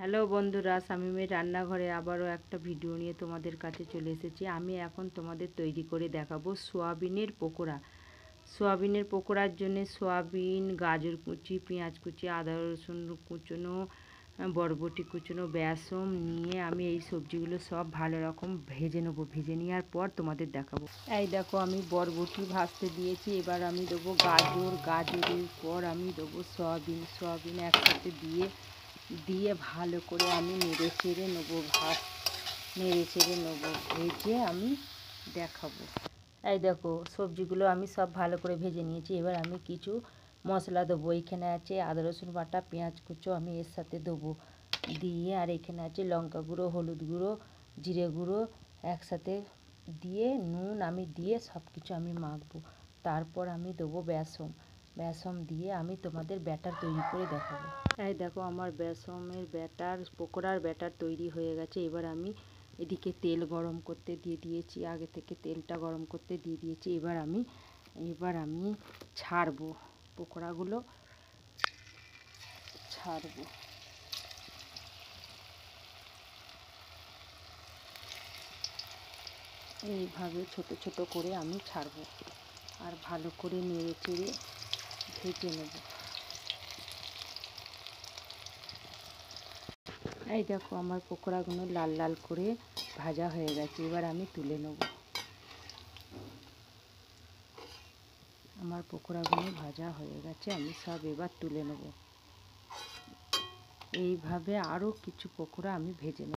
Hello বন্ধুরা, শামীমের রান্নাঘরে আবারও একটা ভিডিও নিয়ে তোমাদের কাছে চলে এসেছি। আমি এখন তোমাদের তৈরি করে দেখাবো সোয়াবিনের পকোড়া। সোয়াবিনের পকোড়ার জন্য সোয়াবিন, গাজর কুচি, পেঁয়াজ কুচি, আদা রসুন কুচনো, বরবটি কুচনো, বেসন নিয়ে আমি এই সবজিগুলো সব ভালো রকম ভেজে নেবো। ভেজে নেওয়ার পর তোমাদের দেখাবো। এই দেখো, আমি বরবটি ভাজতে দিয়েছি। এবার আমি দেবো গাজর, গাজরের পর আমি দেবো সোয়াবিন একসাথে দিয়ে ভালো করে আমি নেড়ে চেড়ে নেবো। ভেজে আমি দেখাবো। এই দেখো, সবজিগুলো আমি সব ভালো করে ভেজে নিয়েছি। এবার আমি কিছু মশলা দেবো। এখানে আছে আদা রসুন বাটা, পেঁয়াজ কুচো আমি এর সাথে দেবো। দিয়ে আর এখানে আছে লঙ্কা গুঁড়ো, হলুদ গুঁড়ো, জিরে গুঁড়ো একসাথে দিয়ে নুন আমি দিয়ে সব কিছু আমি মাখবো। তারপর আমি দেবো বেসন দিয়ে আমি তোমাদের ব্যাটার তৈরি করে দেখাবো। এই দেখো, আমার বেসনের ব্যাটার, পকোড়ার ব্যাটার তৈরি হয়ে গেছে। এবার আমি এদিকে তেল গরম করতে দিয়ে দিয়েছি। আগে থেকে তেলটা গরম করতে দিয়ে দিয়েছি। এবার আমি ছাড়বো, পকোড়াগুলো ছাড়বো। এইভাবে ছোট ছোট করে আমি ছাড়বো আর ভালো করে নেড়ে চেড়ে ভেজে নেব। এই দেখো, আমার পকোড়াগুলো লাল লাল করে ভাজা হয়ে গেছে। এবার আমি তুলে নেব। আমার পকোড়াগুলো ভাজা হয়ে গেছে, আমি সব এবার তুলে নেব। এইভাবে আরও কিছু পকোড়া আমি ভেজে নেব।